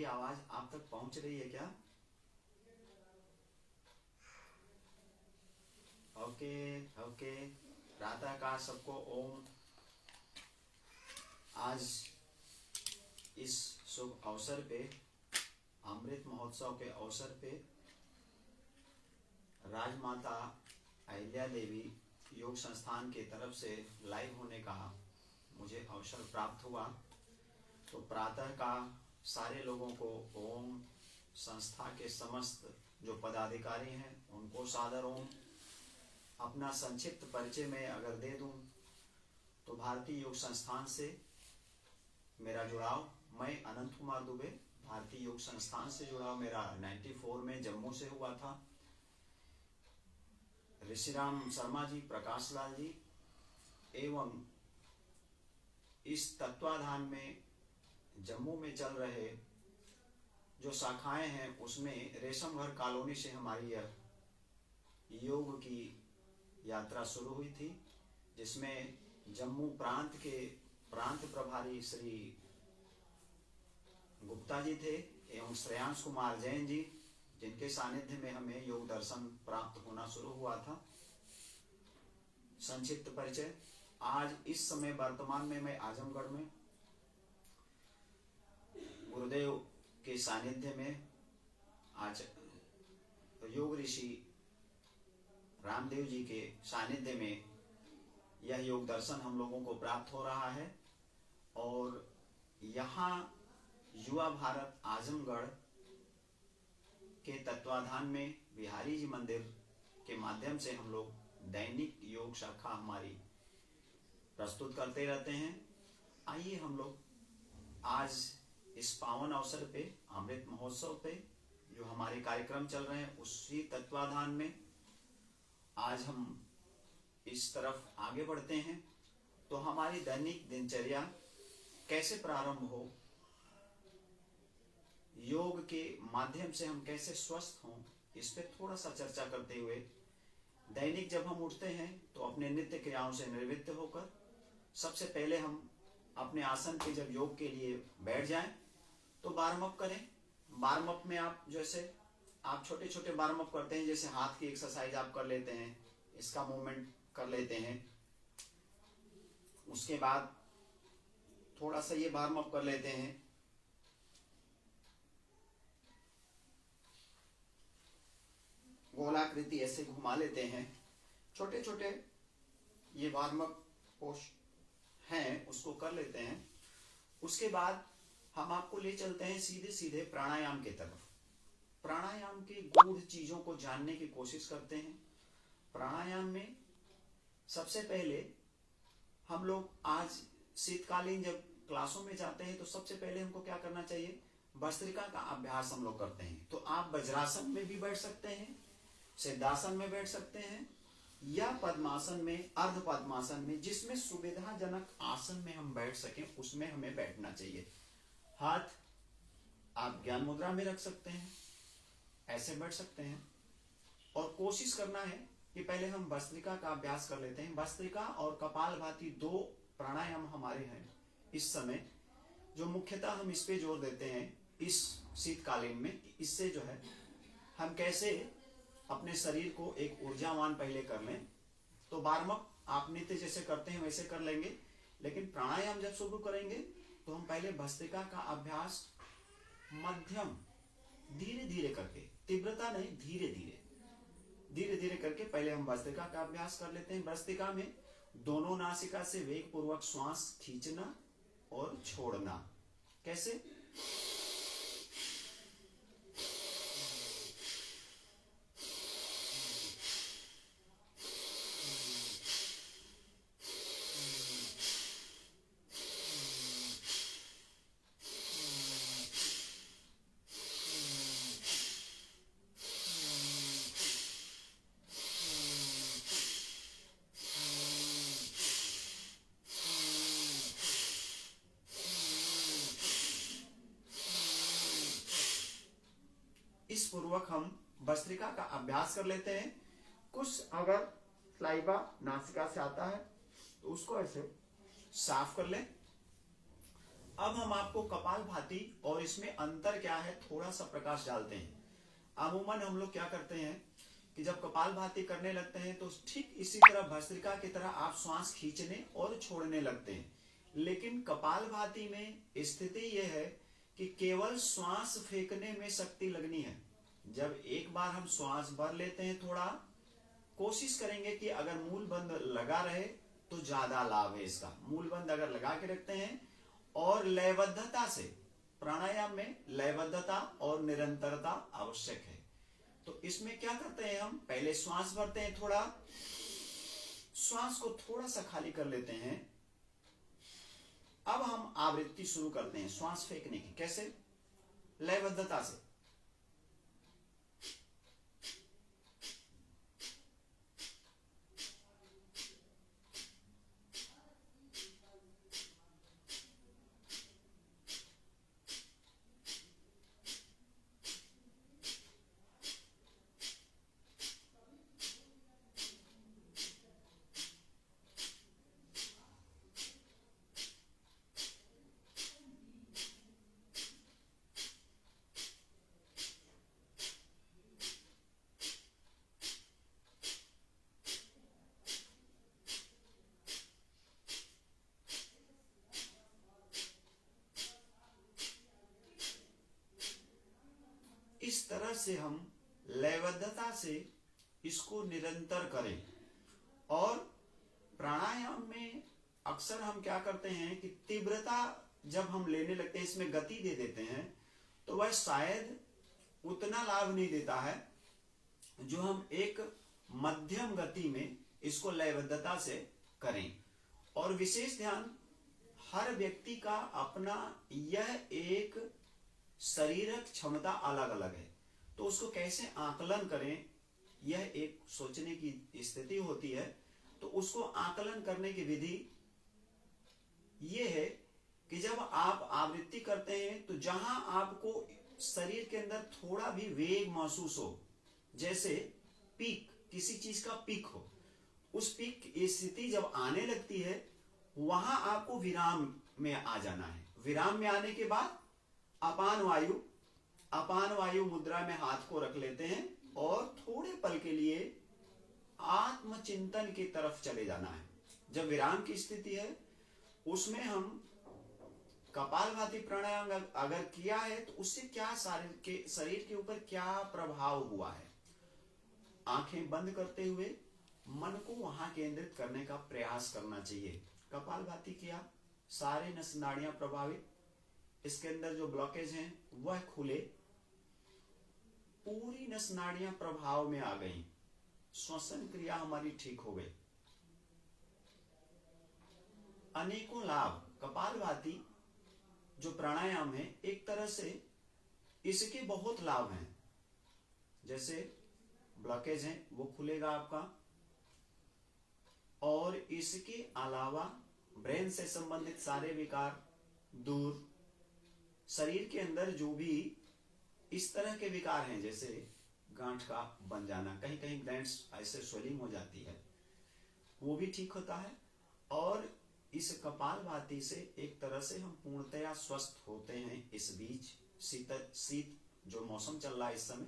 मेरी आवाज आप तक पहुंच रही है क्या? Okay okay. प्रातः का सबको ओम। आज इस शुभ अवसर पे, अमृत महोत्सव के अवसर पे, राजमाता अहिल्या देवी योग संस्थान के तरफ से लाइव होने का मुझे अवसर प्राप्त हुआ। तो प्रातः का सारे लोगों को ओम। संस्था के समस्त जो पदाधिकारी हैं उनको सादर ओम। अपना संक्षिप्त परिचय मैं अगर दे दूं तो भारतीय योग संस्थान से मेरा जुड़ाव, मैं अनंत कुमार दुबे, भारतीय योग संस्थान से जुड़ाव मेरा 94 में जम्मू से हुआ था। ऋषिराम शर्मा जी, प्रकाश लाल जी एवं इस तत्वाधान में जम्मू में चल रहे जो शाखाएं हैं उसमें रेशम घर कॉलोनी से हमारी यह योग की यात्रा शुरू हुई थी, जिसमें जम्मू प्रांत के प्रांत प्रभारी श्री गुप्ता जी थे एवं श्रेयांश कुमार जैन जी, जिनके सानिध्य में हमें योग दर्शन प्राप्त होना शुरू हुआ था। संक्षिप्त परिचय। आज इस समय वर्तमान में मैं आजमगढ़ में गुरुदेव के सानिध्य में आज योग ऋषि रामदेव जी के सानिध्य में यह योग दर्शन हम लोगों को प्राप्त हो रहा है। और यहाँ युवा भारत आजमगढ़ के तत्वाधान में बिहारी जी मंदिर के माध्यम से हम लोग दैनिक योग शाखा हमारी प्रस्तुत करते रहते हैं। आइए हम लोग आज इस पावन अवसर पे, अमृत महोत्सव पे जो हमारे कार्यक्रम चल रहे हैं उसी तत्वाधान में आज हम इस तरफ आगे बढ़ते हैं। तो हमारी दैनिक दिनचर्या कैसे प्रारंभ हो, योग के माध्यम से हम कैसे स्वस्थ हों, इस पे थोड़ा सा चर्चा करते हुए, दैनिक जब हम उठते हैं तो अपने नित्य क्रियाओं से निवृत्त होकर सबसे पहले हम अपने आसन पे जब योग के लिए बैठ जाएं तो वार्म अप करें। वार्म अप में आप जैसे आप छोटे छोटे वार्म अप करते हैं, जैसे हाथ की एक्सरसाइज आप कर लेते हैं, इसका मूवमेंट कर लेते हैं। उसके बाद थोड़ा सा ये वार्म अप कर लेते हैं, गोलाकृति ऐसे घुमा लेते हैं। छोटे छोटे ये वार्म अप पोस्ट हैं, उसको कर लेते हैं। उसके बाद हम आपको ले चलते हैं सीधे सीधे प्राणायाम की तरफ। प्राणायाम के गूढ़ चीजों को जानने की कोशिश करते हैं। प्राणायाम में सबसे पहले हम लोग आज शीतकालीन जब क्लासों में जाते हैं तो सबसे पहले हमको क्या करना चाहिए, भस्त्रिका का अभ्यास हम लोग करते हैं। तो आप वज्रासन में भी बैठ सकते हैं, सिद्धासन में बैठ सकते हैं, या पद्मासन में, अर्ध पद्मासन में, जिसमें सुविधाजनक आसन में हम बैठ सकें उसमें हमें बैठना चाहिए। हाथ आप ज्ञान मुद्रा में रख सकते हैं, ऐसे बैठ सकते हैं। और कोशिश करना है कि पहले हम भस्त्रिका का अभ्यास कर लेते हैं। भस्त्रिका और कपालभाति दो प्राणायाम हमारे हैं इस समय, जो मुख्यतः हम इस पे जोर देते हैं इस शीतकालीन में। इससे जो है हम कैसे अपने शरीर को एक ऊर्जावान पहले कर लें। तो वार्म अप आप नित्य जैसे करते हैं वैसे कर लेंगे, लेकिन प्राणायाम जब शुरू करेंगे तो हम पहले भस्त्रिका का अभ्यास मध्यम, धीरे धीरे करके, तीव्रता नहीं, धीरे धीरे धीरे धीरे करके पहले हम भस्त्रिका का अभ्यास कर लेते हैं। भस्त्रिका में दोनों नासिका से वेग पूर्वक श्वास खींचना और छोड़ना। कैसे? इस पूर्वक हम भस्त्रिका का अभ्यास कर लेते हैं। कुछ अगर स्लाइवा नासिका से आता है तो उसको ऐसे साफ कर लें। अब हम आपको कपालभाति और इसमें अंतर क्या है थोड़ा सा प्रकाश डालते हैं। अमूमन हम लोग क्या करते हैं कि जब कपालभाति करने लगते हैं तो ठीक इसी तरह भस्त्रिका की तरह आप श्वास खींचने और छोड़ने लगते हैं, लेकिन कपालभाति में स्थिति यह है कि केवल श्वास फेंकने में शक्ति लगनी है। जब एक बार हम श्वास भर लेते हैं, थोड़ा कोशिश करेंगे कि अगर मूल बंद लगा रहे तो ज्यादा लाभ है इसका। मूल बंद अगर लगा के रखते हैं और लयबद्धता से, प्राणायाम में लयबद्धता और निरंतरता आवश्यक है। तो इसमें क्या करते हैं, हम पहले श्वास भरते हैं, थोड़ा श्वास को थोड़ा सा खाली कर लेते हैं। अब हम आवृत्ति शुरू करते हैं श्वास फेंकने की। कैसे? लयबद्धता से। इस तरह से हम लयबद्धता से इसको निरंतर करें। और प्राणायाम में अक्सर हम क्या करते हैं कि तीव्रता जब हम लेने लगते हैं, इसमें गति दे देते हैं, तो वह शायद उतना लाभ नहीं देता है जो हम एक मध्यम गति में इसको लयबद्धता से करें। और विशेष ध्यान, हर व्यक्ति का अपना यह एक शारीरिक क्षमता अलग अलग है, तो उसको कैसे आकलन करें यह एक सोचने की स्थिति होती है। तो उसको आकलन करने की विधि ये है कि जब आप आवृत्ति करते हैं तो जहां आपको शरीर के अंदर थोड़ा भी वेग महसूस हो, जैसे पीक, किसी चीज का पीक हो, उस पीक की स्थिति जब आने लगती है वहां आपको विराम में आ जाना है। विराम में आने के बाद अपान वायु मुद्रा में हाथ को रख लेते हैं और थोड़े पल के लिए आत्मचिंतन की तरफ चले जाना है। जब विराम की स्थिति है उसमें हम कपालभाति प्राणायाम अगर किया है तो उससे क्या शरीर के ऊपर क्या प्रभाव हुआ है, आंखें बंद करते हुए मन को वहां केंद्रित करने का प्रयास करना चाहिए। कपालभाति किया, सारे नस नाड़ियां प्रभावित, इसके अंदर जो ब्लॉकेज हैं वह खुले, पूरी नस नाड़ियां प्रभाव में आ गई, श्वसन क्रिया हमारी ठीक हो गई। अनेकों लाभ। कपालभाति जो प्राणायाम है एक तरह से इसके बहुत लाभ हैं। जैसे ब्लॉकेज है वो खुलेगा आपका, और इसके अलावा ब्रेन से संबंधित सारे विकार दूर, शरीर के अंदर जो भी इस तरह के विकार हैं जैसे गांठ का बन जाना, कहीं कहीं ग्लैंड्स ऐसे स्वेलिंग हो जाती है, वो भी ठीक होता है। और इस कपालभाति से एक तरह से हम पूर्णतया स्वस्थ होते हैं। इस बीच शीत जो मौसम चल रहा है इस समय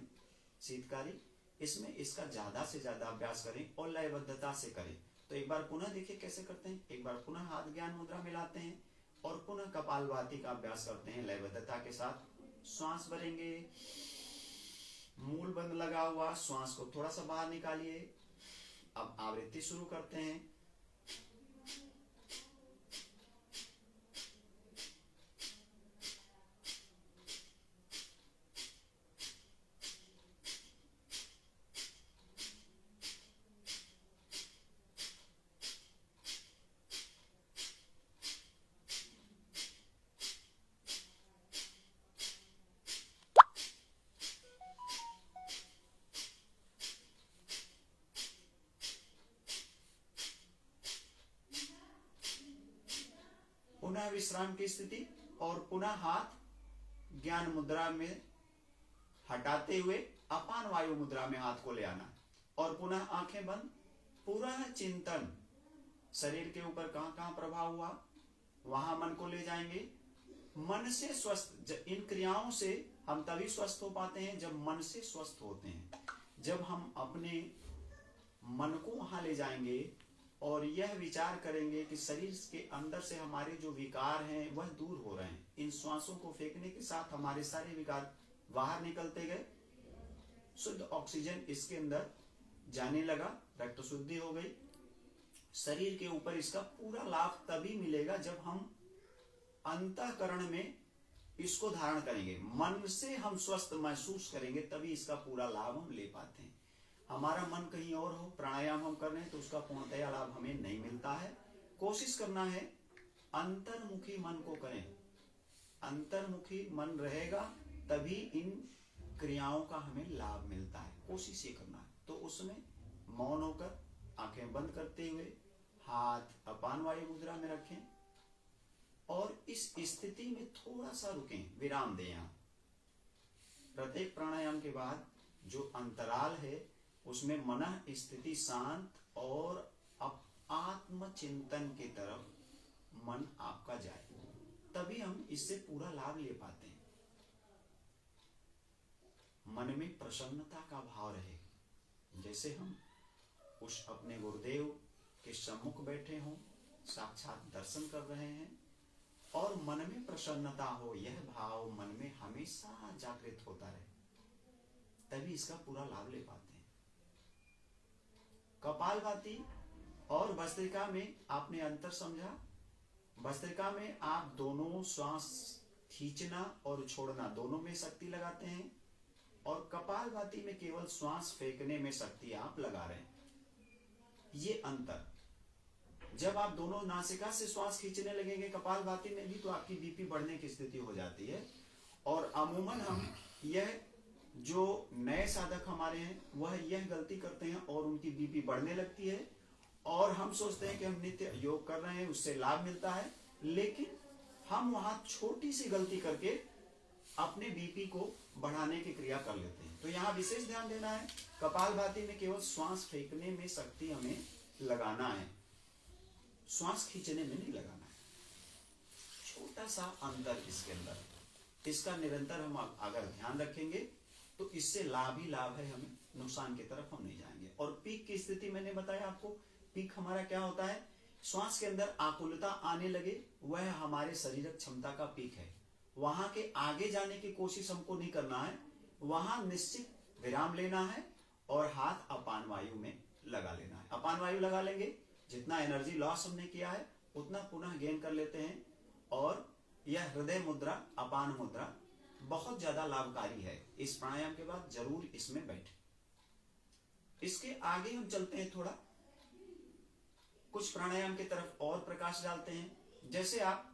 शीतकारी, इसमें इसका ज्यादा से ज्यादा अभ्यास करें और लयबद्धता से करें। तो एक बार पुनः देखिए कैसे करते हैं। एक बार पुनः हाथ ज्ञान मुद्रा में लाते हैं और पुनः कपालभाति का अभ्यास करते हैं लयबद्धता के साथ। श्वास भरेंगे, मूल बंद लगा हुआ, श्वास को थोड़ा सा बाहर निकालिए। अब आवृत्ति शुरू करते हैं। पुनः विश्राम की स्थिति और पुनः हाथ ज्ञान मुद्रा में हटाते हुए अपान वायु मुद्रा में हाथ को ले आना और पुनः आंखें बंद। पूरा चिंतन शरीर के ऊपर कहां कहां प्रभाव हुआ वहां मन को ले जाएंगे मन से स्वस्थ, इन क्रियाओं से हम तभी स्वस्थ हो पाते हैं जब मन से स्वस्थ होते हैं। जब हम अपने मन को वहां ले जाएंगे और यह विचार करेंगे कि शरीर के अंदर से हमारे जो विकार हैं वह दूर हो रहे हैं। इन श्वासों को फेंकने के साथ हमारे सारे विकार बाहर निकलते गए, शुद्ध ऑक्सीजन इसके अंदर जाने लगा, रक्त शुद्धि हो गई। शरीर के ऊपर इसका पूरा लाभ तभी मिलेगा जब हम अंतःकरण में इसको धारण करेंगे, मन से हम स्वस्थ महसूस करेंगे, तभी इसका पूरा लाभ हम ले पाते हैं। हमारा मन कहीं और हो, प्राणायाम हम कर रहे हैं तो उसका पूर्णतया लाभ हमें नहीं मिलता है। कोशिश करना है अंतर्मुखी मन को करें, अंतर्मुखी मन रहेगा तभी इन क्रियाओं का हमें लाभ मिलता है। कोशिश ये करना है। तो उसमें मौन होकर आंखें बंद करते हुए हाथ अपान वायु मुद्रा में रखें और इस स्थिति में थोड़ा सा रुकें, विराम दें। यहां प्रत्येक प्राणायाम के बाद जो अंतराल है उसमें मन स्थिति शांत और आत्मचिंतन की तरफ मन आपका जाए, तभी हम इससे पूरा लाभ ले पाते हैं। मन में प्रसन्नता का भाव रहे, जैसे हम उस अपने गुरुदेव के सम्मुख बैठे हों, साक्षात दर्शन कर रहे हैं और मन में प्रसन्नता हो, यह भाव मन में हमेशा जागृत होता रहे, तभी इसका पूरा लाभ ले पाते हैं। कपालभाति और भस्त्रिका में आपने अंतर समझा। भस्त्रिका में आप दोनों श्वास खींचना और छोड़ना दोनों में शक्ति लगाते हैं और कपालभाति में केवल श्वास फेंकने में शक्ति आप लगा रहे हैं। ये अंतर, जब आप दोनों नासिका से श्वास खींचने लगेंगे कपालभाति में भी, तो आपकी बीपी बढ़ने की स्थिति हो जाती है। और अमूमन हम यह जो नए साधक हमारे हैं वह यह गलती करते हैं और उनकी बीपी बढ़ने लगती है और हम सोचते हैं कि हम नित्य योग कर रहे हैं, उससे लाभ मिलता है, लेकिन हम वहां छोटी सी गलती करके अपने बीपी को बढ़ाने की क्रिया कर लेते हैं। तो यहाँ विशेष ध्यान देना है, कपालभाति में केवल श्वास फेंकने में शक्ति हमें लगाना है, श्वास खींचने में नहीं लगाना है। छोटा सा अंतर इसके अंदर, इसका निरंतर हम अगर ध्यान रखेंगे तो इससे लाभ ही लाभ है, हमें नुकसान की तरफ हम नहीं जाएंगे। और पीक की स्थिति मैंने बताया आपको, पीक हमारा क्या होता है, श्वास के अंदर आकुलता आने लगे, वह हमारे शारीरिक क्षमता का पीक है। वहां के आगे जाने की कोशिश हमको नहीं करना है, वहां निश्चित विराम लेना है और हाथ अपान वायु में लगा लेना है। अपान वायु लगा लेंगे, जितना एनर्जी लॉस हमने किया है उतना पुनः गेन कर लेते हैं। और यह हृदय मुद्रा, अपान मुद्रा बहुत ज्यादा लाभकारी है। इस प्राणायाम के बाद जरूर इसमें बैठे। इसके आगे हम चलते हैं, थोड़ा कुछ प्राणायाम की तरफ और प्रकाश डालते हैं। जैसे आप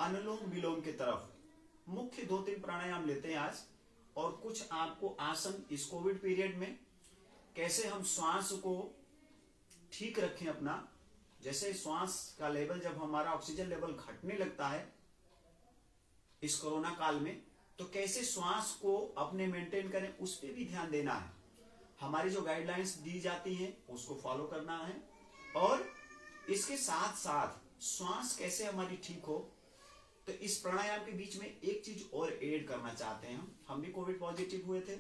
अनुलोम विलोम की तरफ मुख्य 2-3 प्राणायाम लेते हैं आज, और कुछ आपको आसन इस कोविड पीरियड में कैसे हम श्वास को ठीक रखें अपना। जैसे श्वास का लेवल, जब हमारा ऑक्सीजन लेवल घटने लगता है इस कोरोना काल में, तो कैसे श्वास को अपने मेंटेन करें, उस पर भी ध्यान देना है। हमारी जो गाइडलाइंस दी जाती हैं उसको फॉलो करना है और इसके साथ साथ श्वास कैसे हमारी ठीक हो। तो इस प्राणायाम के बीच में एक चीज और ऐड करना चाहते हैं हम भी कोविड पॉजिटिव हुए थे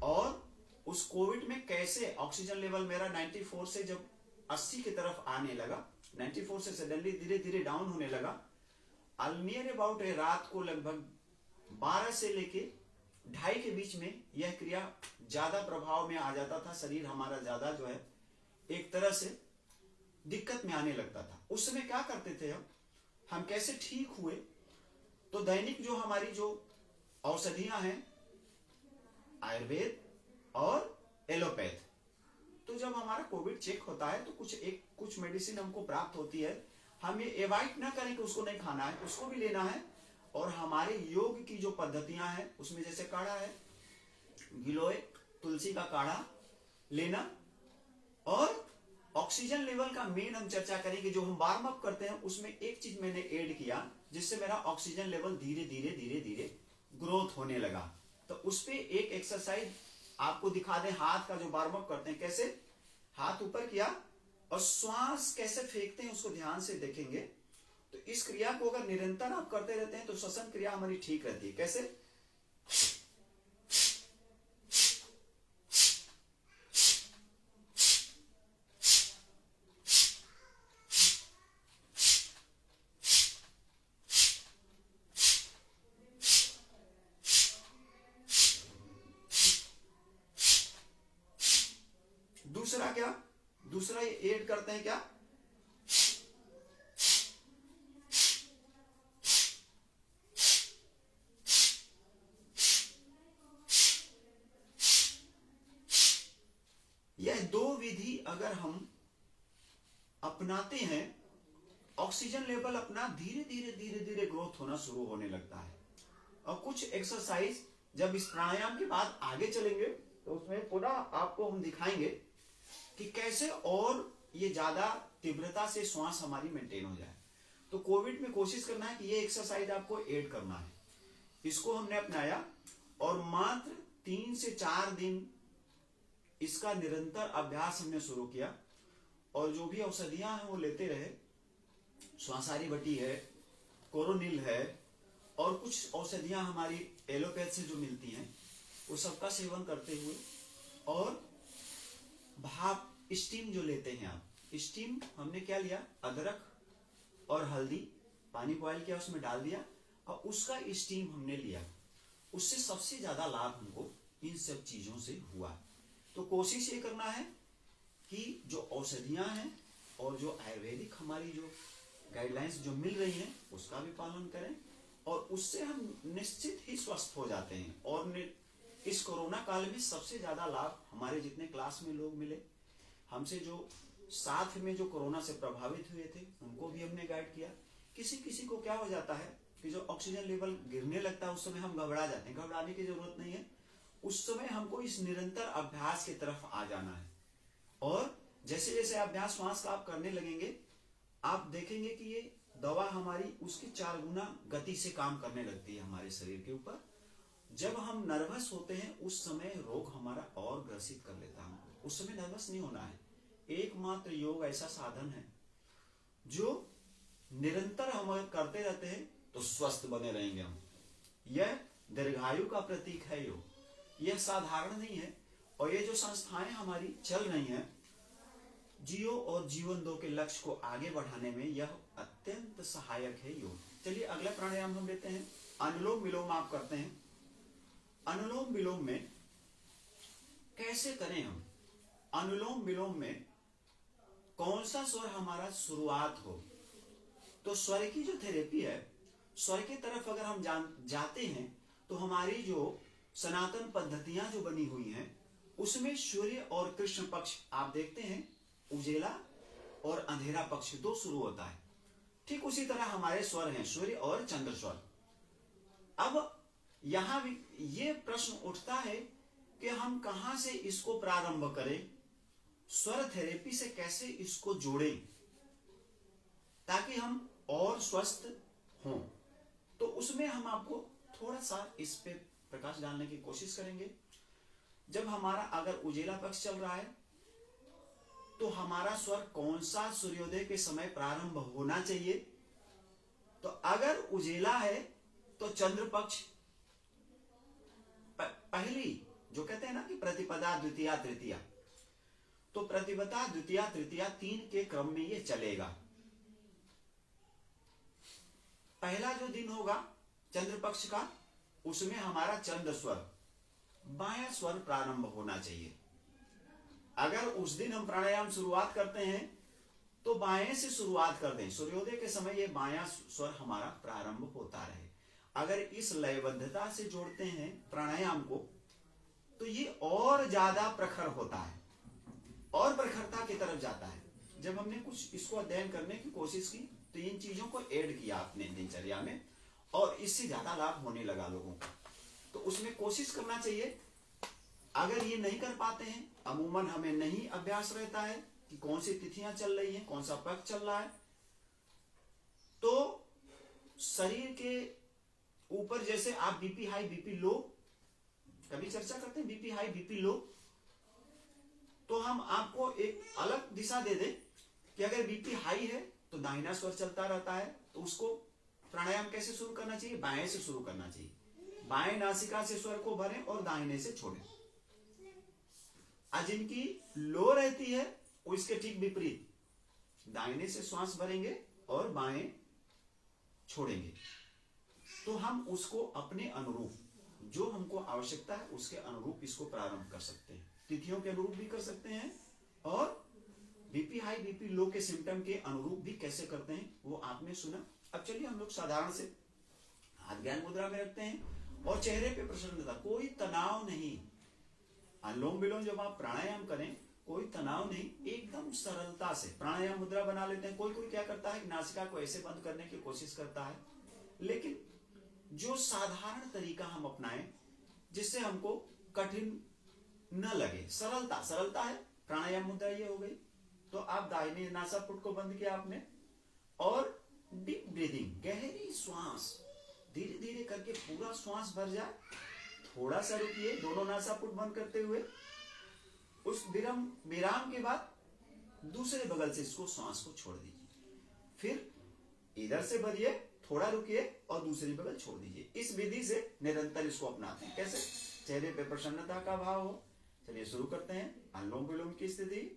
और उस कोविड में कैसे ऑक्सीजन लेवल मेरा 94 से जब 80 की तरफ आने लगा, 94 से सडनली धीरे धीरे डाउन होने लगा, नियर अबाउट रात को लगभग 12 से लेके 2:30 के बीच में यह क्रिया ज्यादा प्रभाव में आ जाता था। शरीर हमारा ज्यादा जो है एक तरह से दिक्कत में आने लगता था। उस समय क्या करते थे हम कैसे ठीक हुए, तो दैनिक जो हमारी जो औषधियां हैं आयुर्वेद और एलोपैथ, तो जब हमारा कोविड चेक होता है तो कुछ मेडिसिन हमको प्राप्त होती है, हम ये एवॉइड ना करें कि उसको नहीं खाना है, उसको भी लेना है। और हमारे योग की जो पद्धतियां हैं उसमें जैसे काढ़ा है, गिलोय तुलसी का काढ़ा लेना, और ऑक्सीजन लेवल का मेन हम चर्चा करेंगे। जो हम वार्म अप करते हैं उसमें एक चीज मैंने ऐड किया जिससे मेरा ऑक्सीजन लेवल धीरे धीरे ग्रोथ होने लगा। तो उस पे एक एक्सरसाइज आपको दिखा दें, हाथ का जो वार्म अप करते हैं, कैसे हाथ ऊपर किया और श्वास कैसे फेंकते हैं उसको ध्यान से देखेंगे तो इस क्रिया को अगर निरंतर आप करते रहते हैं तो श्वसन क्रिया हमारी ठीक रहती है। कैसे? दूसरा क्या? दूसरा ये ऐड करते हैं क्या? यह दो विधि अगर हम अपनाते हैं, ऑक्सीजन लेवल अपना धीरे धीरे धीरे धीरे ग्रोथ होना शुरू होने लगता है। और कुछ एक्सरसाइज जब इस प्राणायाम के बाद आगे चलेंगे तो उसमें पुनः आपको हम दिखाएंगे कि कैसे और ये ज्यादा तीव्रता से श्वास हमारी मेंटेन हो जाए। तो कोविड में कोशिश करना है कि ये एक्सरसाइज आपको ऐड करना है। इसको हमने अपनाया और मात्र 3 से 4 दिन इसका निरंतर अभ्यास हमने शुरू किया और जो भी औषधियां हैं वो लेते रहे। श्वासारी बटी है, कोरोनिल है और कुछ औषधियां हमारी एलोपैथ से जो मिलती हैं वो सबका सेवन करते हुए और भाप स्टीम जो लेते हैं आप, स्टीम हमने क्या लिया? अदरक और हल्दी पानी बॉयल किया, उसमें डाल दिया और उसका स्टीम हमने लिया। उससे सबसे ज्यादा लाभ हमको इन सब चीजों से हुआ। तो कोशिश ये करना है कि जो औषधियां हैं और जो आयुर्वेदिक हमारी जो गाइडलाइंस जो मिल रही हैं उसका भी पालन करें और उससे हम निश्चित ही स्वस्थ हो जाते हैं। और इस कोरोना काल में सबसे ज्यादा लाभ हमारे जितने क्लास में लोग मिले, हमसे जो साथ में जो कोरोना से प्रभावित हुए थे उनको भी हमने गाइड किया। किसी किसी को क्या हो जाता है कि जो ऑक्सीजन लेवल गिरने लगता है उस समय हम घबरा जाते हैं। घबराने की जरूरत नहीं है, उस समय हमको इस निरंतर अभ्यास की तरफ आ जाना है। और जैसे जैसे अभ्यास श्वास का आप करने लगेंगे आप देखेंगे कि ये दवा हमारी उसकी 4 गुना गति से काम करने लगती है हमारे शरीर के ऊपर। जब हम नर्वस होते हैं उस समय रोग हमारा और ग्रसित कर लेता है। उस समय नर्वस नहीं होना है। एकमात्र योग ऐसा साधन है जो निरंतर हम करते रहते हैं तो स्वस्थ बने रहेंगे हम। यह दीर्घायु का प्रतीक है योग, यह साधारण नहीं है। और ये जो संस्थाएं हमारी चल रही हैं जियो और जीवन 2 के लक्ष्य को आगे बढ़ाने में यह अत्यंत सहायक है योग। चलिए अगला प्राणायाम हम लेते हैं। अनुलोम विलोम आप करते हैं। अनुलोम विलोम में कैसे करें हम? अनुलोम विलोम में कौन सा स्वर हमारा शुरुआत हो? तो स्वर की जो थेरेपी है, स्वर की तरफ अगर हम जाते हैं तो हमारी जो सनातन पद्धतियां जो बनी हुई हैं उसमें सूर्य और कृष्ण पक्ष आप देखते हैं, उजेला और अंधेरा पक्ष 2 शुरू होता है। ठीक उसी तरह हमारे स्वर हैं सूर्य और चंद्र स्वर। अब यहां भी ये प्रश्न उठता है कि हम कहां से इसको प्रारंभ करें, स्वर थेरेपी से कैसे इसको जोड़ें ताकि हम और स्वस्थ हों। तो उसमें हम आपको थोड़ा सा इस पे प्रकाश डालने की कोशिश करेंगे। जब हमारा अगर उजेला पक्ष चल रहा है तो हमारा स्वर कौन सा सूर्योदय के समय प्रारंभ होना चाहिए? तो अगर उजेला है तो चंद्र पक्ष पहली जो कहते हैं ना कि प्रतिपदा द्वितीया तृतीया, तो प्रतिपदा द्वितीया तृतीया 3 के क्रम में ये चलेगा। पहला जो दिन होगा चंद्र पक्ष का उसमें हमारा चंद्र स्वर बायां स्वर प्रारंभ होना चाहिए। अगर उस दिन हम प्राणायाम शुरुआत करते हैं तो बाएं से शुरुआत कर दें, सूर्योदय के समय ये बायां स्वर हमारा प्रारंभ होता रहे। अगर इस लयबद्धता से जोड़ते हैं प्राणायाम को तो ये और ज्यादा प्रखर होता है और प्रखरता की तरफ जाता है। जब हमने कुछ इसको अध्ययन करने की कोशिश की तो इन चीजों को ऐड किया अपने दिनचर्या में और इससे ज्यादा लाभ होने लगा लोगों को। तो उसमें कोशिश करना चाहिए। अगर ये नहीं कर पाते हैं, अमूमन हमें नहीं अभ्यास रहता है कि कौन सी तिथियां चल रही हैं, कौन सा पक्ष चल रहा है, तो शरीर के ऊपर जैसे आप बीपी हाई बीपी लो कभी चर्चा करते हैं, बीपी हाई बीपी लो, तो हम आपको एक अलग दिशा दे दें कि अगर बीपी हाई है तो दाहिना स्वर चलता रहता है तो उसको प्राणायाम कैसे शुरू करना चाहिए? बाएं से शुरू करना चाहिए। बाएं नासिका से स्वर को भरें और दाहिने से छोड़ें। आज जिनकी लो रहती है वो इसके ठीक विपरीत, दाहिने से श्वास भरेंगे और बाएं छोड़ेंगे। तो हम उसको अपने अनुरूप, जो हमको आवश्यकता है उसके अनुरूप इसको प्रारंभ कर सकते हैं। तिथियों के अनुरूप भी कर सकते हैं और बीपी हाई बीपी लो के सिम्टम के अनुरूप भी कैसे करते हैं वो आपने सुना। अब चलिए हम लोग साधारण से हाथ ज्ञान मुद्रा में रखते हैं और चेहरे पे प्रसन्नता, कोई तनाव नहीं। अनुलोम विलोम जब आप प्राणायाम करें कोई तनाव नहीं, एकदम सरलता से प्राणायाम मुद्रा बना लेते हैं। कोई कोई क्या करता है, नासिका को ऐसे बंद करने की कोशिश करता है, लेकिन जो साधारण तरीका हम अपनाएं जिससे हमको कठिन न लगे, सरलता सरलता है। प्राणायाम मुद्रा ये हो गई। तो आप दाहिने नासापुट को बंद किया आपने और डीप ब्रीदिंग, गहरी श्वास धीरे धीरे करके पूरा श्वास भर जाए, थोड़ा सा रुकिए दोनों नासापुट बंद करते हुए। उस विराम के बाद दूसरे बगल से इसको श्वास को छोड़ दीजिए, फिर इधर से भरिए, थोड़ा रुकिए और दूसरी बगल छोड़ दीजिए। इस विधि से निरंतर इसको अपनाते हैं। कैसे? चेहरे पे प्रसन्नता का भाव हो। चलिए शुरू करते हैं। अनुलोम विलोम की स्थिति।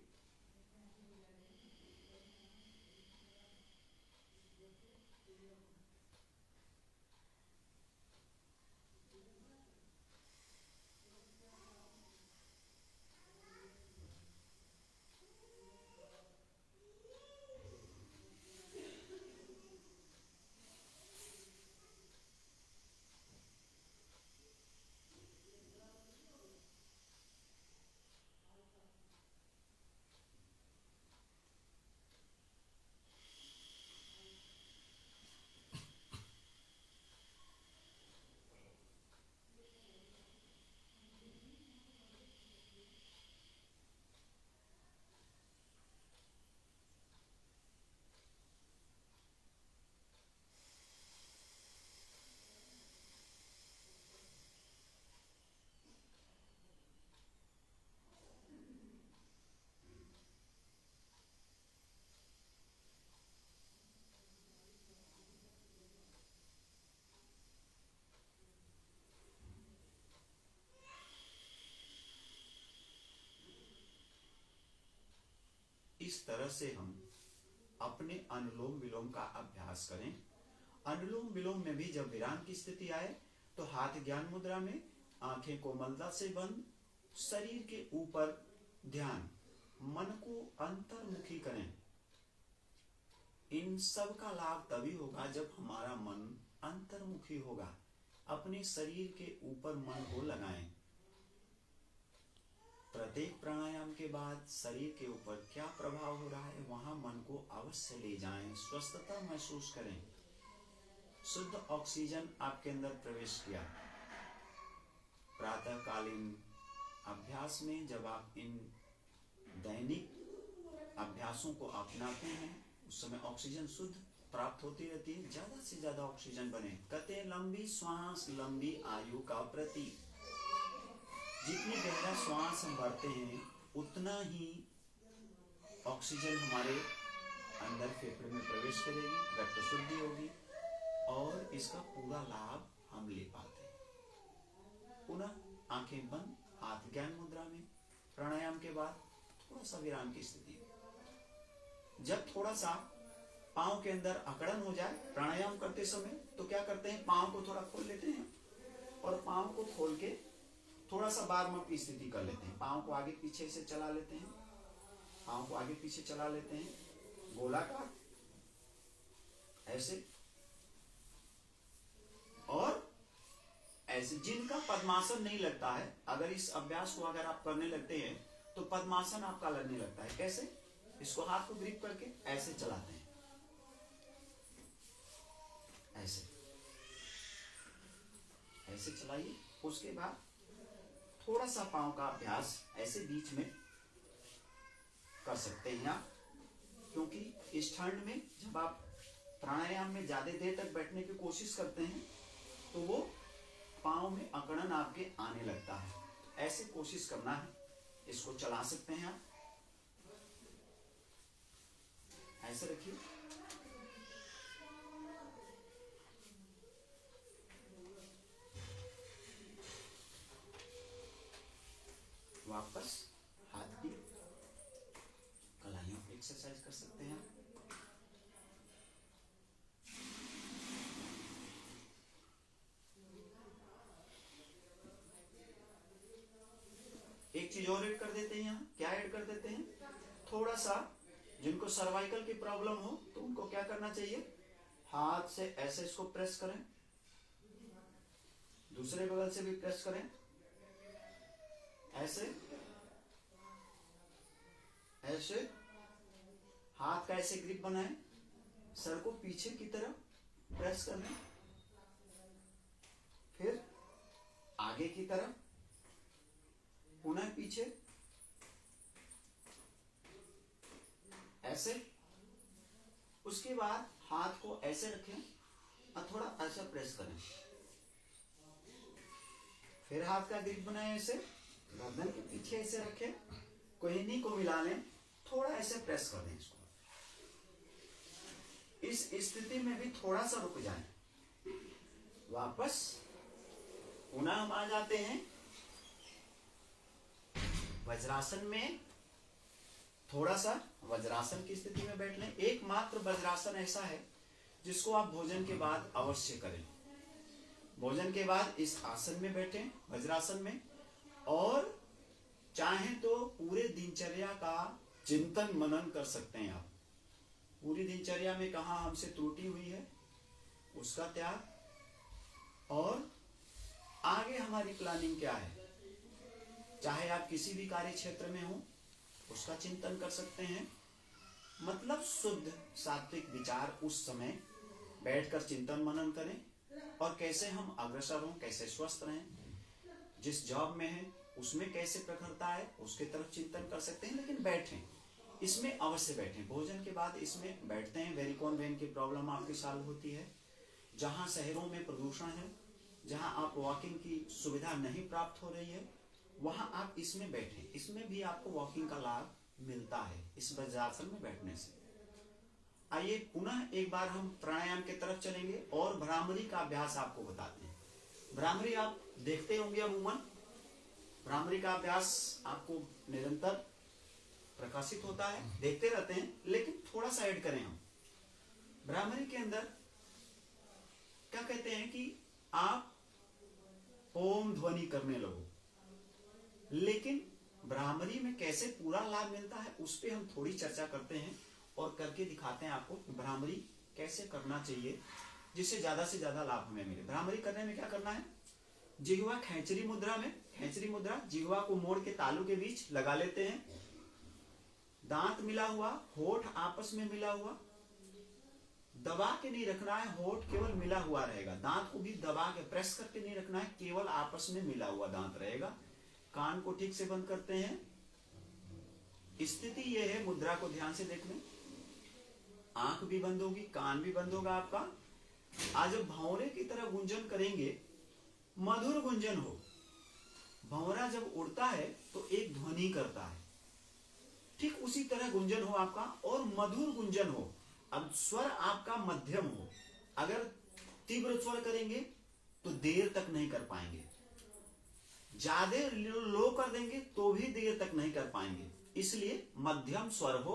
इस तरह से हम अपने अनुलोम विलोम का अभ्यास करें। अनुलोम विलोम में भी जब विराम की स्थिति आए तो हाथ ज्ञान मुद्रा में, आंखें कोमलता से बंद, शरीर के ऊपर ध्यान, मन को अंतर्मुखी करें। इन सब का लाभ तभी होगा जब हमारा मन अंतर्मुखी होगा। अपने शरीर के ऊपर मन को लगाएं। प्रत्येक प्राणायाम के बाद शरीर के ऊपर क्या प्रभाव हो रहा है वहां मन को अवश्य ले जाएं। स्वस्थता महसूस करें। शुद्ध ऑक्सीजन आपके अंदर प्रवेश किया। प्रातःकालीन अभ्यास में जब आप इन दैनिक अभ्यासों को अपनाते हैं उस समय ऑक्सीजन शुद्ध प्राप्त होती रहती है। ज्यादा से ज्यादा ऑक्सीजन बने। कहते हैं लंबी श्वास लंबी आयु का प्रतीक। जितनी गहरा श्वास हम भरते हैं उतना ही ऑक्सीजन हमारे अंदर फेफड़े में प्रवेश करेगी, रक्त शुद्धि होगी और इसका पूरा लाभ हम ले पाते हैं। पुनः आंखें बंद, हाथ ज्ञान मुद्रा में। प्राणायाम के बाद थोड़ा सा विराम की स्थिति। जब थोड़ा सा पांव के अंदर अकड़न हो जाए प्राणायाम करते समय तो क्या करते हैं, पांव को थोड़ा खोल लेते हैं और पांव को खोल के थोड़ा सा बारमक की स्थिति कर लेते हैं। पांव को आगे पीछे से चला लेते हैं, पांव को आगे पीछे चला लेते हैं, गोलाकार ऐसे और ऐसे। जिनका पद्मासन नहीं लगता है, अगर इस अभ्यास को अगर आप करने लगते हैं तो पद्मासन आपका लगने लगता है। कैसे? इसको हाथ को ग्रिप करके ऐसे चलाते हैं, ऐसे ऐसे चलाइए। उसके बाद थोड़ा सा पांव का अभ्यास ऐसे बीच में कर सकते हैं आप, क्योंकि इस ठंड में जब आप प्राणायाम में ज्यादा देर तक बैठने की कोशिश करते हैं तो वो पांव में अकड़न आपके आने लगता है। ऐसे कोशिश करना है। इसको चला सकते हैं आप, ऐसे रखिए वापस हाथ की कलाइयों की एक्सरसाइज कर सकते हैं। एक चीज और ऐड कर देते हैं यहाँ, क्या ऐड कर देते हैं, थोड़ा सा जिनको सर्वाइकल की प्रॉब्लम हो तो उनको क्या करना चाहिए, हाथ से ऐसे इसको प्रेस करें, दूसरे बगल से भी प्रेस करें, ऐसे ऐसे हाथ का ऐसे ग्रिप बनाएं, सर को पीछे की तरफ प्रेस कर लें, फिर आगे की तरफ, पुनः पीछे, ऐसे। उसके बाद हाथ को ऐसे रखें और थोड़ा ऐसा प्रेस करें, फिर हाथ का ग्रिप बनाएं, ऐसे गर्दन के पीछे ऐसे रखें, कोहनी को मिला लें, थोड़ा ऐसे प्रेस कर दें इसको। इस स्थिति में भी थोड़ा सा रुक जाएं, वापस पुनः हम आ जाते हैं वज्रासन में। थोड़ा सा वज्रासन की स्थिति में बैठ लें। एकमात्र वज्रासन ऐसा है जिसको आप भोजन के बाद अवश्य करें। भोजन के बाद इस आसन में बैठें, वज्रासन में, और चाहें तो पूरे दिनचर्या का चिंतन मनन कर सकते हैं आप। पूरी दिनचर्या में कहाँ हमसे त्रुटि हुई है उसका त्याग, और आगे हमारी प्लानिंग क्या है, चाहे आप किसी भी कार्य क्षेत्र में हो उसका चिंतन कर सकते हैं। मतलब शुद्ध सात्विक विचार उस समय बैठकर चिंतन मनन करें, और कैसे हम अग्रसर हों, कैसे स्वस्थ रहें, जिस जॉब में है उसमें कैसे प्रखरता है उसके तरफ चिंतन कर सकते हैं। लेकिन बैठें, इसमें अवश्य बैठें। भोजन के बाद इसमें बैठते हैं, वेरिकोन वेन की प्रॉब्लम आपकी सॉल्व होती है। जहाँ शहरों में प्रदूषण है, जहाँ आप वॉकिंग की सुविधा नहीं प्राप्त हो रही है, वहाँ आप इसमें बैठें। इसमें भी आपको वॉकिंग का लाभ मिलता है इस वज्रासन में बैठने से। आइए पुनः एक बार हम प्राणायाम की तरफ चलेंगे और भ्रामरी का अभ्यास आपको बताते हैं। भ्रामरी आप देखते होंगे अमूमन, भ्रामरी का अभ्यास आपको निरंतर प्रकाशित होता है, देखते रहते हैं, लेकिन थोड़ा सा ऐड करें हम। भ्रामरी के अंदर क्या कहते हैं कि आप ओम ध्वनि करने लगो, लेकिन भ्रामरी में कैसे पूरा लाभ मिलता है उस पर हम थोड़ी चर्चा करते हैं और करके दिखाते हैं आपको भ्रामरी कैसे करना चाहिए जिससे ज्यादा से ज्यादा लाभ हमें मिले। भ्रामरी करने में क्या करना है, जिह्वा खेचरी मुद्रा में, खेचरी मुद्रा, जिह्वा को मोड़ के तालू के बीच लगा लेते हैं, दांत मिला हुआ, होठ आपस में मिला हुआ, दबा के नहीं रखना है, होठ केवल मिला हुआ रहेगा, दांत को भी दबा के प्रेस करके नहीं रखना है, केवल आपस में मिला हुआ दांत रहेगा। कान को ठीक से बंद करते हैं। स्थिति यह है, मुद्रा को ध्यान से देख लें, आंख भी बंद होगी, कान भी बंद होगा आपका। आज जब भंवरे की तरह गुंजन करेंगे, मधुर गुंजन हो, भंवरा जब उड़ता है तो एक ध्वनि करता है, ठीक उसी तरह गुंजन हो आपका, और मधुर गुंजन हो। अब स्वर आपका मध्यम हो, अगर तीव्र स्वर करेंगे तो देर तक नहीं कर पाएंगे, ज्यादा लो कर देंगे तो भी देर तक नहीं कर पाएंगे, इसलिए मध्यम स्वर हो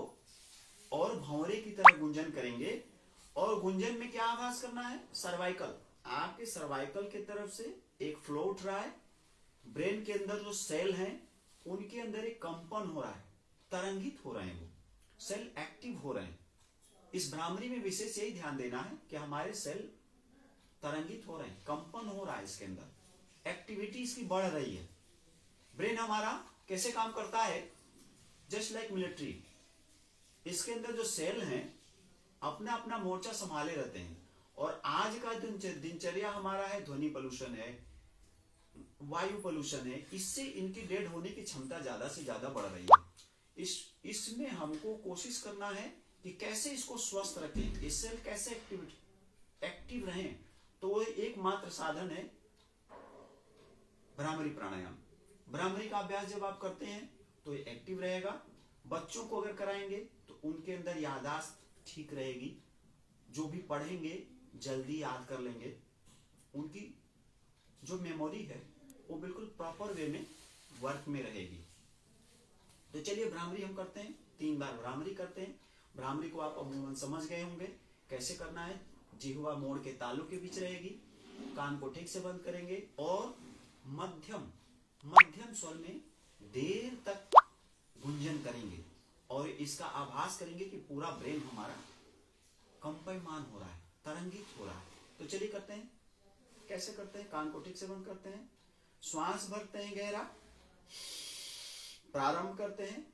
और भंवरे की तरह गुंजन करेंगे। और गुंजन में क्या आवाज करना है, सर्वाइकल, आपके सर्वाइकल की तरफ से एक फ्लो उठ रहा है, ब्रेन के अंदर जो सेल हैं उनके अंदर एक कंपन हो रहा है, तरंगित हो रहे हैं, वो सेल एक्टिव हो रहे हैं। इस भ्रामरी में विशेष यही ध्यान देना है कि हमारे सेल तरंगित हो रहे हैं, कंपन हो रहा है, इसके अंदर एक्टिविटी इसकी बढ़ रही है। ब्रेन हमारा कैसे काम करता है, जस्ट लाइक मिलिट्री, इसके अंदर जो सेल हैं अपना अपना मोर्चा संभाले रहते हैं। और आज का दिनचर्या हमारा है, ध्वनि पोल्यूशन है, वायु पोल्यूशन है, इससे इनकी डेड होने की क्षमता ज्यादा से ज्यादा बढ़ रही है। इसमें हमको कोशिश करना है कि कैसे इसको स्वस्थ रखें, ये सेल कैसे एक्टिव रहें। तो वो एकमात्र साधन है भ्रामरी प्राणायाम। भ्रामरी का अभ्यास जब आप करते हैं तो ये एक्टिव रहेगा। बच्चों को अगर कराएंगे तो उनके अंदर याददाश्त ठीक रहेगी, जो भी पढ़ेंगे जल्दी याद कर लेंगे, उनकी जो मेमोरी है वो बिल्कुल प्रॉपर वे में वर्क में रहेगी। तो चलिए भ्रामरी हम करते हैं, 3 बार भ्रामरी करते हैं। भ्रामरी को आप अमूमन समझ गए होंगे कैसे करना है। जिह्वा मोड़ के तालू के बीच रहेगी, कान को ठीक से बंद करेंगे और मध्यम स्वर में देर तक गुंजन करेंगे और इसका आभास करेंगे कि पूरा ब्रेन हमारा कंपयमान हो रहा है, तरंगित हो रहा है। तो चलिए करते हैं। कैसे करते हैं? कान को ठीक से बंद करते हैं, श्वास भरते हैं गहरा, प्रारंभ करते हैं।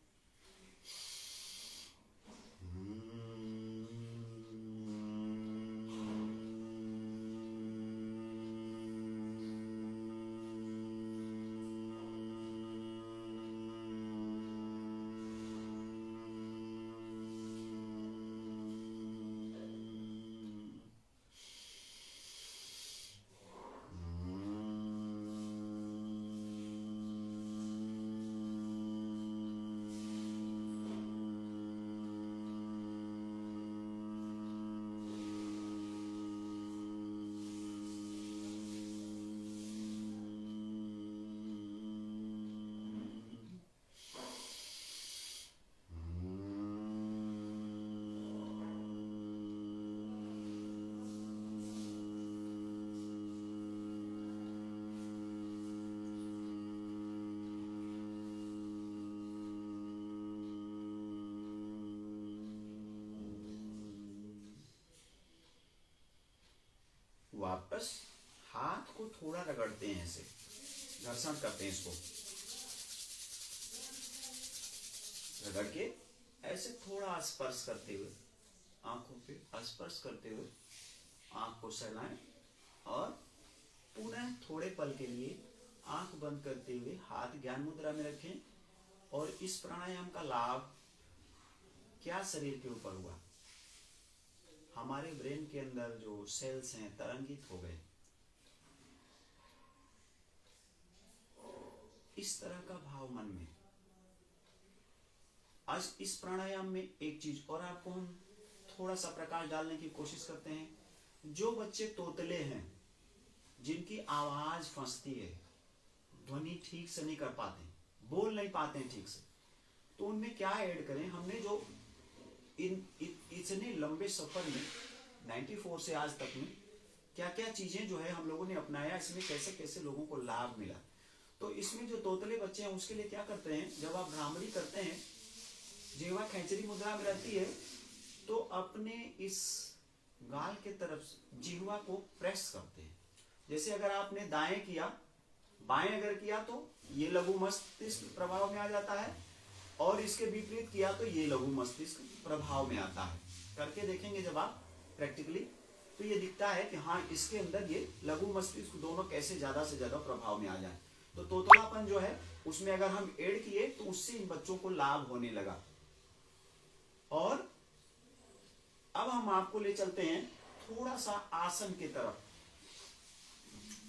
वापस हाथ को थोड़ा रगड़ते हैं, ऐसे घर्षण करते हैं, इसको रगड़ के ऐसे थोड़ा स्पर्श करते हुए, आंखों पे स्पर्श करते हुए आंख को सहलाएं और पुनः थोड़े पल के लिए आंख बंद करते हुए हाथ ज्ञान मुद्रा में रखें। और इस प्राणायाम का लाभ क्या शरीर के ऊपर हुआ? हमारे ब्रेन के अंदर जो सेल्स हैं तरंगित हो गए। इस तरह का भाव मन में। आज इस प्राणायाम में एक चीज और आपको हम थोड़ा सा प्रकाश डालने की कोशिश करते हैं। जो बच्चे तोतले हैं, जिनकी आवाज फंसती है, ध्वनि ठीक से नहीं कर पाते, बोल नहीं पाते हैं ठीक से, तो उनमें क्या ऐड करें? हमने जो इतने लंबे सफर में 94 से आज तक में क्या क्या चीजें जो है हम लोगों ने अपनाया, इसमें कैसे कैसे लोगों को लाभ मिला। तो इसमें जो तोतले बच्चे हैं उसके लिए क्या करते हैं, जब आप भ्रामरी करते हैं, जिह्वा खैंचरी मुद्रा में रहती है, तो अपने इस गाल के तरफ जिह्वा को प्रेस करते हैं। जैसे अगर आपने दाएं किया, बाएं अगर किया तो ये लघु मस्तिष्क प्रभाव में आ जाता है, और इसके विपरीत किया तो ये लघु मस्तिष्क प्रभाव में आता है। करके देखेंगे जब आप प्रैक्टिकली, तो ये दिखता है कि हाँ, इसके अंदर ये लघु मस्तिष्क दोनों कैसे ज्यादा से ज्यादा प्रभाव में आ जाए। तो तोतलापन जो है उसमें अगर हम ऐड किए तो उससे इन बच्चों को लाभ होने लगा। और अब हम आपको ले चलते हैं थोड़ा सा आसन की तरफ।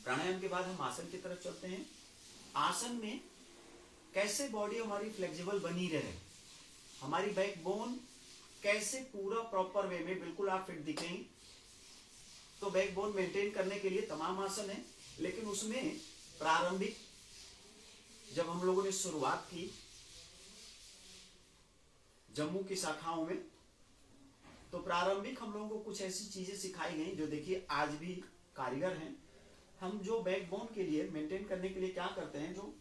प्राणायाम के बाद हम आसन की तरफ चलते हैं। आसन में कैसे बॉडी हमारी फ्लेक्सिबल बनी रहे, हमारी बैकबोन कैसे पूरा प्रॉपर वे में बिल्कुल आप फिट दिखेंगे। तो बैकबोन मेंटेन करने के लिए तमाम आसन है, लेकिन उसमें प्रारंभिक जब हम लोगों ने शुरुआत की जम्मू की शाखाओं में, तो प्रारंभिक हम लोगों को कुछ ऐसी चीजें सिखाई गई जो देखिए आज भी कारीगर हैं। हम जो बैकबोन के लिए मेंटेन करने के लिए क्या करते हैं, जो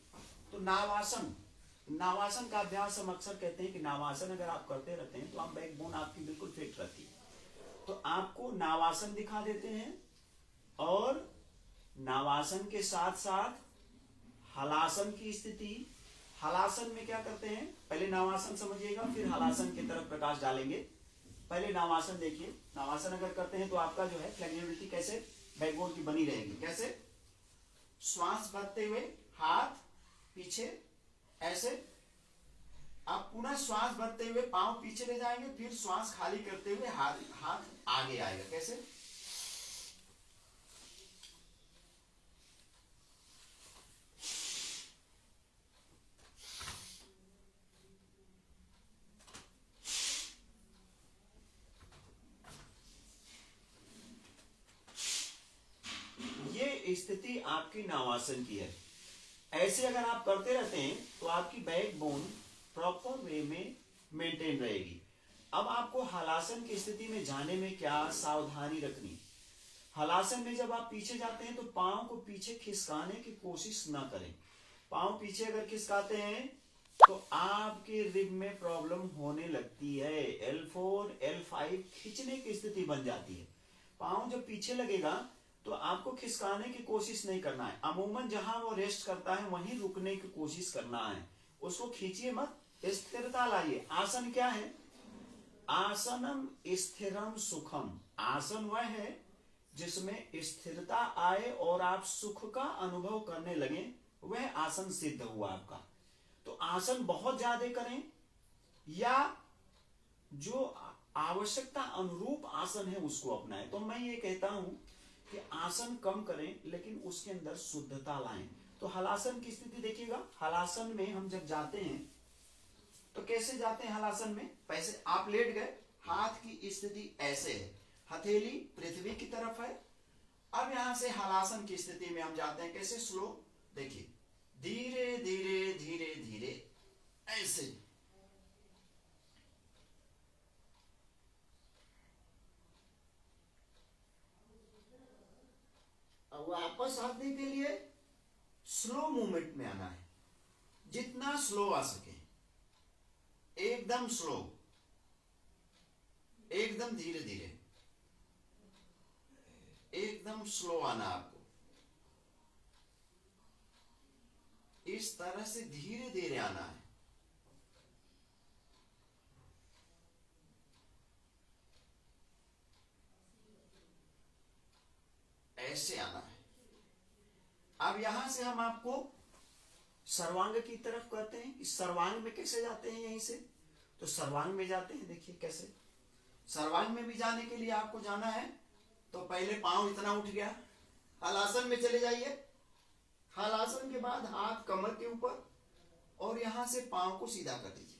तो नावासन का अभ्यास हम अक्सर कहते हैं कि नावासन अगर आप करते रहते हैं तो आप बैकबोन आपकी बिल्कुल फिट रहती है। तो आपको नावासन दिखा देते हैं, और नावासन के साथ साथ हलासन की स्थिति। हलासन में क्या करते हैं, पहले नावासन समझिएगा, फिर हलासन की तरफ प्रकाश डालेंगे। पहले नावासन देखिए। नावासन अगर करते हैं तो आपका जो है फ्लेक्सिबिलिटी कैसे बैकबोन की बनी रहेगी। कैसे? श्वास भरते हुए हाथ पीछे ऐसे, आप पुनः श्वास भरते हुए पांव पीछे ले जाएंगे, फिर श्वास खाली करते हुए हाथ आगे आएगा। कैसे? ये स्थिति आपकी नावासन की है। ऐसे अगर आप करते रहते हैं तो आपकी बैकबोन प्रॉपर वे में मेंटेन रहेगी। अब आपको हलासन की स्थिति में जाने में क्या सावधानी रखनी। हलासन में जब आप पीछे जाते हैं तो पांव को पीछे खिसकाने की कोशिश ना करें। पांव पीछे अगर खिसकाते हैं तो आपके रिब में प्रॉब्लम होने लगती है। L4 L5 खींचने की स्थिति बन जाती है। पांव जब पीछे लगेगा तो आपको खिसकाने की कोशिश नहीं करना है। अमूमन जहां वो रेस्ट करता है वहीं रुकने की कोशिश करना है। उसको खींचिए मत, स्थिरता लाइए। आसन क्या है? आसनम स्थिरम सुखम। आसन वह है जिसमें स्थिरता आए और आप सुख का अनुभव करने लगे, वह आसन सिद्ध हुआ आपका। तो आसन बहुत ज्यादा करें या जो आवश्यकता अनुरूप आसन है उसको अपनाएं। तो मैं ये कहता हूं कि आसन कम करें लेकिन उसके अंदर शुद्धता लाएं। तो हलासन की स्थिति देखिएगा। हलासन में हम जब जाते हैं तो कैसे जाते हैं हलासन में? पैसे आप लेट गए, हाथ की स्थिति ऐसे है, हथेली पृथ्वी की तरफ है। अब यहां से हलासन की स्थिति में हम जाते हैं कैसे? स्लो। देखिए, धीरे धीरे धीरे धीरे ऐसे। अब वापस आने के लिए स्लो मूवमेंट में आना है, जितना स्लो आ सके, एकदम स्लो, एकदम धीरे धीरे, एकदम स्लो आना आपको। इस तरह से धीरे धीरे आना है। ऐसे आना है। अब यहां से हम आपको सर्वांग की तरफ करते हैं। इस सर्वांग में कैसे जाते हैं? यहीं से तो सर्वांग में जाते हैं। देखिए कैसे। सर्वांग में भी जाने के लिए आपको जाना है तो पहले पांव इतना उठ गया, हलासन में चले जाइए। हलासन के बाद हाथ कमर के ऊपर और यहां से पांव को सीधा कर दीजिए।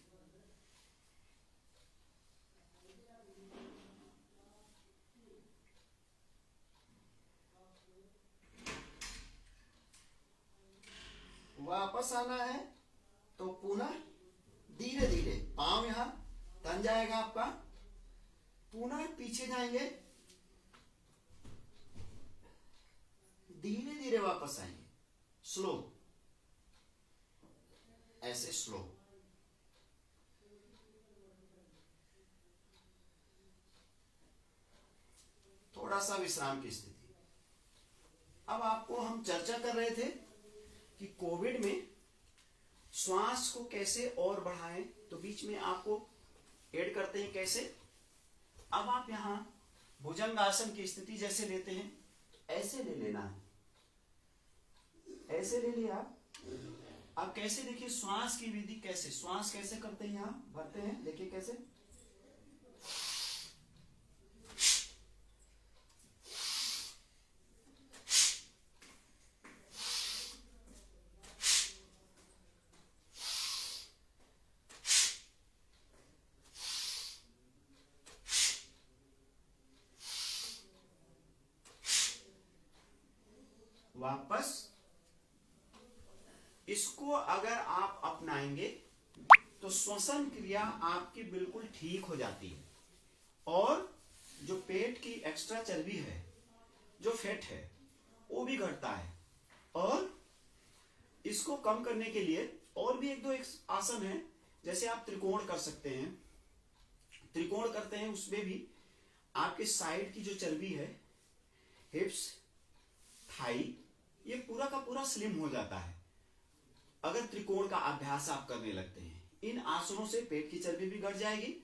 वापस आना है तो पुनः धीरे धीरे पांव यहां तन जाएगा आपका, पुनः पीछे जाएंगे, धीरे धीरे वापस आएंगे, स्लो, ऐसे स्लो। थोड़ा सा विश्राम की स्थिति। अब आपको हम चर्चा कर रहे थे कि कोविड में श्वास को कैसे और बढ़ाएं, तो बीच में आपको ऐड करते हैं कैसे। अब आप यहां भुजंगासन की स्थिति जैसे लेते हैं, ऐसे ले लेना है, ऐसे ले लिया। अब कैसे देखिए श्वास की विधि कैसे, श्वास कैसे करते हैं, यहां भरते हैं, देखिए कैसे। वापस इसको अगर आप अपनाएंगे तो श्वसन क्रिया आपकी बिल्कुल ठीक हो जाती है और जो पेट की एक्स्ट्रा चर्बी है, जो फैट है, वो भी घटता है। और इसको कम करने के लिए और भी एक दो आसन है, जैसे आप त्रिकोण कर सकते हैं। त्रिकोण करते हैं उसमें भी आपके साइड की जो चर्बी है, हिप्स, थाई, ये पूरा का पूरा स्लिम हो जाता है अगर त्रिकोण का अभ्यास आप करने लगते हैं। इन आसनों से पेट की चर्बी भी घट जाएगी,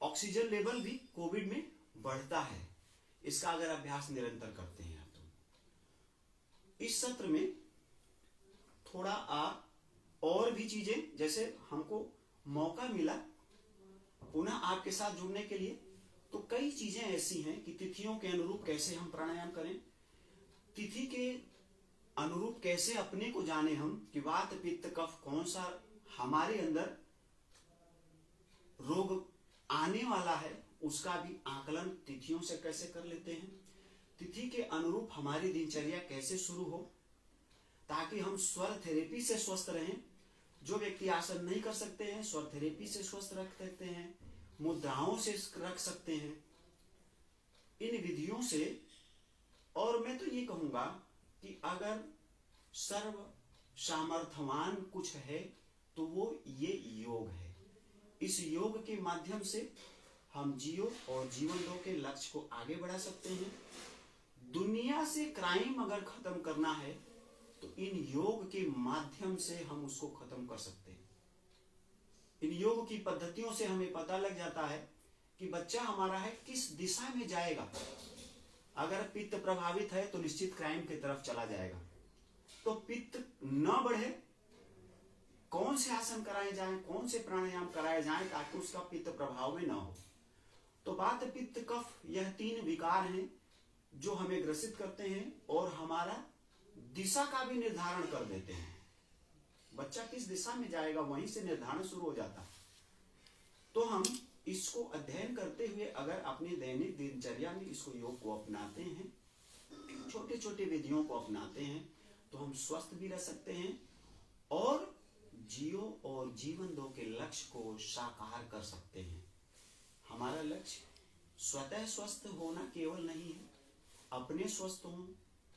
ऑक्सीजन लेवल भी कोविड में बढ़ता है, इसका अगर अभ्यास निरंतर करते हैं आप। तो इस सत्र में थोड़ा आप और भी चीजें, जैसे हमको मौका मिला पुनः आपके साथ जुड़ने के लिए, तो कई चीजें ऐसी हैं कि तिथियों के अनुरूप कैसे हम प्राणायाम करें, तिथि के अनुरूप कैसे अपने को जाने हम कि वात पित्त कफ कौन सा हमारे अंदर रोग आने वाला है, उसका भी आकलन तिथियों से कैसे कर लेते हैं। तिथि के अनुरूप हमारी दिनचर्या कैसे शुरू हो ताकि हम स्वर थेरेपी से स्वस्थ रहें जो व्यक्ति आसन नहीं कर सकते हैं, स्वर थेरेपी से स्वस्थ रख सकते हैं, मुद्राओं से रख सकते हैं, इन विधियों से। और मैं तो ये कहूंगा कि अगर सर्व सामर्थ्यवान कुछ है तो वो ये योग है। इस योग के माध्यम से हम जियो और जीवन दो के लक्ष्य को आगे बढ़ा सकते हैं। दुनिया से क्राइम अगर खत्म करना है तो इन योग के माध्यम से हम उसको खत्म कर सकते हैं। इन योग की पद्धतियों से हमें पता लग जाता है कि बच्चा हमारा है किस दिशा में जाएगा। अगर पित्त प्रभावित है तो निश्चित क्राइम की तरफ चला जाएगा। तो पित्त न बढ़े, कौन से आसन कराए जाएं, कौन से प्राणायाम कराए जाएं ताकि उसका पित्त प्रभाव में न हो। तो वात पित्त कफ यह 3 विकार हैं जो हमें ग्रसित करते हैं और हमारा दिशा का भी निर्धारण कर देते हैं। बच्चा किस दिशा में जाएगा वहीं से निर्धारण शुरू हो जाता है। तो हम इसको अध्ययन करते हुए अगर अपनी दैनिक दिनचर्या में इसको योग को अपनाते हैं, छोटे छोटे विधियों को अपनाते हैं, तो हम स्वस्थ भी रह सकते हैं और जियो और जीवन दो के लक्ष्य को साकार कर सकते हैं। हमारा लक्ष्य स्वतः स्वस्थ होना केवल नहीं है, अपने स्वस्थ हों,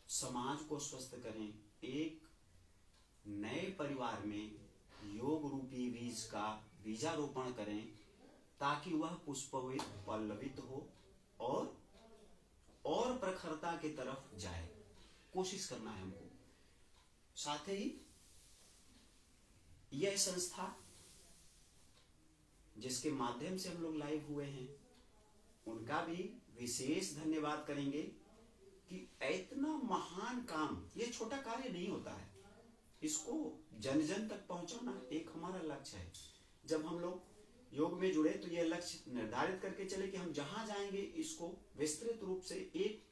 समाज को स्वस्थ करें, एक नए परिवार में योग रूपी बीज का बीजारोपण करें ताकि वह पुष्पित पल्लवित हो और प्रखरता की तरफ जाए। कोशिश करना है हमको। साथ ही यह संस्था जिसके माध्यम से हम लोग लाइव हुए हैं उनका भी विशेष धन्यवाद करेंगे कि इतना महान काम, ये छोटा कार्य नहीं होता है, इसको जन जन तक पहुंचाना एक हमारा लक्ष्य है। जब हम लोग योग में जुड़े तो यह लक्ष्य निर्धारित करके चले कि हम जहां जाएंगे इसको विस्तृत रूप से एक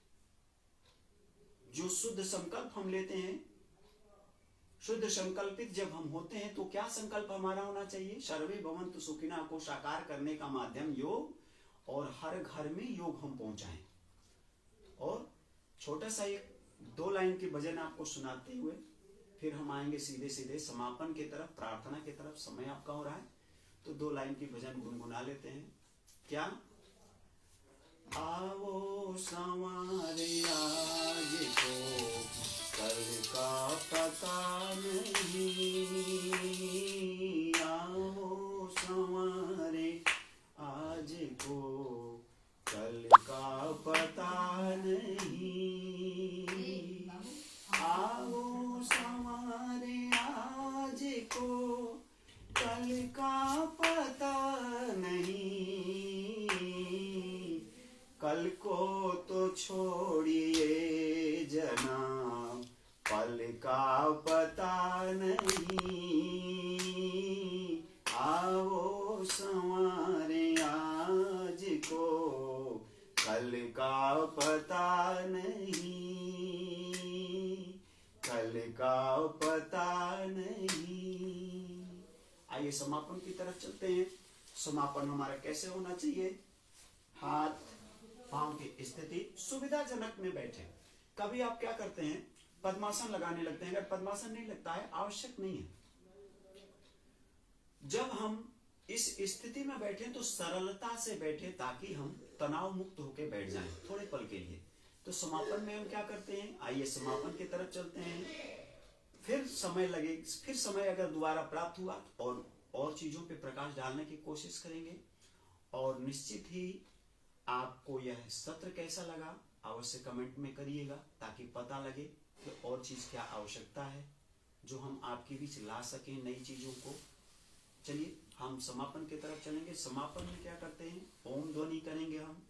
जो शुद्ध संकल्प हम लेते हैं, शुद्ध संकल्पित जब हम होते हैं तो क्या संकल्प हमारा होना चाहिए? सर्वे भवन्तु सुखिना को साकार करने का माध्यम योग और हर घर में योग हम पहुंचाएं। और छोटा सा एक 2 लाइन के भजन आपको सुनाते हुए फिर हम आएंगे सीधे सीधे समापन की तरफ, प्रार्थना की तरफ। समय आपका हो रहा है तो 2 लाइन की भजन गुनगुना लेते हैं। क्या? आवो संवारे आज को कल का पता नहीं, आवो संवारे आज को कल का पता नहीं, आओ संवारे आज को कल का पता नहीं, कल को तो छोड़िए जनाब पल का पता नहीं, आओ संवारे आज को कल का पता नहीं, कल का पता नहीं। आइए समापन की तरफ चलते हैं। समापन हमारा कैसे होना चाहिए? हाथ पांव की स्थिति सुविधाजनक में बैठे। कभी आप क्या करते हैं, पद्मासन लगाने लगते हैं। अगर पद्मासन नहीं लगता है, आवश्यक नहीं है। जब हम इस स्थिति में बैठे तो सरलता से बैठे ताकि हम तनाव मुक्त होकर बैठ जाएं थोड़े पल के लिए। तो समापन में हम क्या करते हैं? आइए समापन की तरफ चलते हैं। फिर समय लगे, फिर समय अगर दोबारा प्राप्त हुआ और चीजों पे प्रकाश डालने की कोशिश करेंगे। और निश्चित ही आपको यह सत्र कैसा लगा अवश्य कमेंट में करिएगा ताकि पता लगे कि और चीज क्या आवश्यकता है जो हम आपके बीच ला सकें नई चीजों को। चलिए हम समापन की तरफ चलेंगे। समापन में क्या करते हैं? ओम ध्वनि करेंगे हम।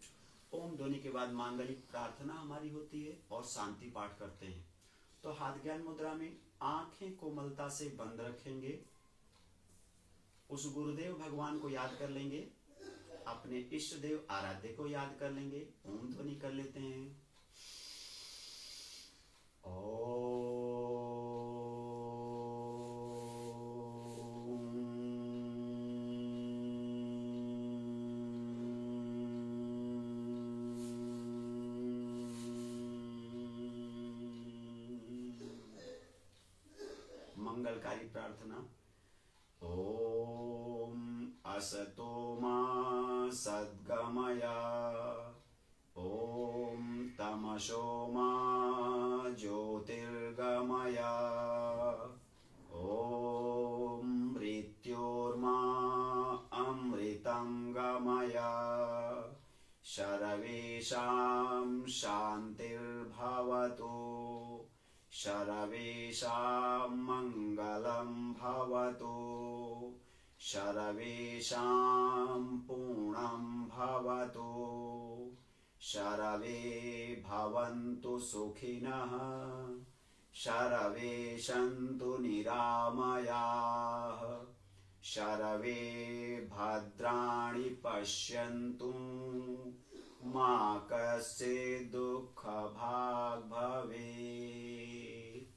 ओम ध्वनि के बाद मांगलिक प्रार्थना हमारी होती है और शांति पाठ करते हैं। तो हाथ ज्ञान मुद्रा में आंखें कोमलता से बंद रखेंगे, उस गुरुदेव भगवान को याद कर लेंगे, अपने इष्ट देव आराध्य को याद कर लेंगे। ओम ध्वनि कर लेते हैं। मंगलकारी प्रार्थना। असतो मा सद्गमय ॐ तमसो मा ज्योतिर्गमय ॐ मृत्योर्मा अमृतं गमय सर्वेषां शान्तिर्भवतु सर्वेषां मङ्गलं भवतु सर्वेषां पूर्णं भवतु सर्वे भवन्तु सुखिनः सर्वे सन्तु निरामयाः सर्वे भद्राणि पश्यन्तु मा कश्चित् दुःखभाग् भवेत्।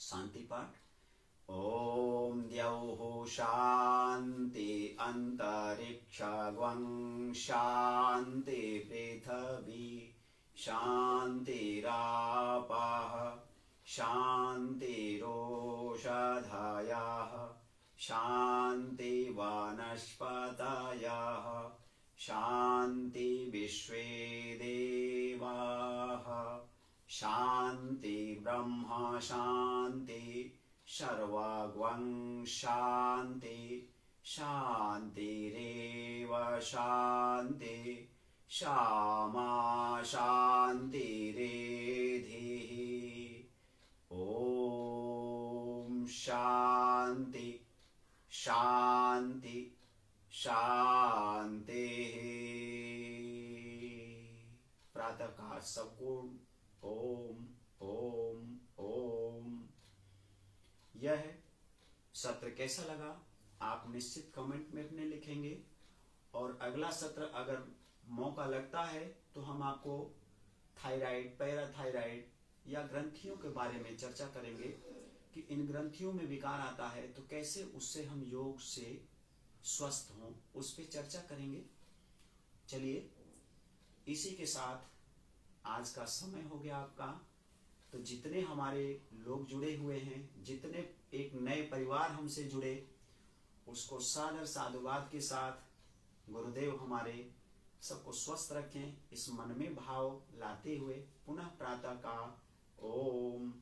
शांति पाठ। ॐ द्यौः शान्ति अन्तरिक्षं शान्ति पृथिवी शान्तिरापः शान्तिरोषधयः शान्ति वनस्पतयः शान्ति विश्वे देवाः शान्ति ब्रह्म शान्ति सर्वगं शान्ति शान्तिरेव शान्ति शामा शान्तिरेधिः ॐ शान्ति शान्ति शान्तिः। प्रातः काल सबको ओम ओम ओम। यह सत्र कैसा लगा आप निश्चित कमेंट में अपने लिखेंगे और अगला सत्र अगर मौका लगता है तो हम आपको थायराइड पैराथायराइड या ग्रंथियों के बारे में चर्चा करेंगे कि इन ग्रंथियों में विकार आता है तो कैसे उससे हम योग से स्वस्थ हों, उस पर चर्चा करेंगे। चलिए इसी के साथ आज का समय हो गया आपका। तो जितने हमारे लोग जुड़े हुए हैं, जितने एक नए परिवार हमसे जुड़े, उसको सादर साधुवाद के साथ गुरुदेव हमारे सबको स्वस्थ रखें। इस मन में भाव लाते हुए पुनः प्रातः का ओम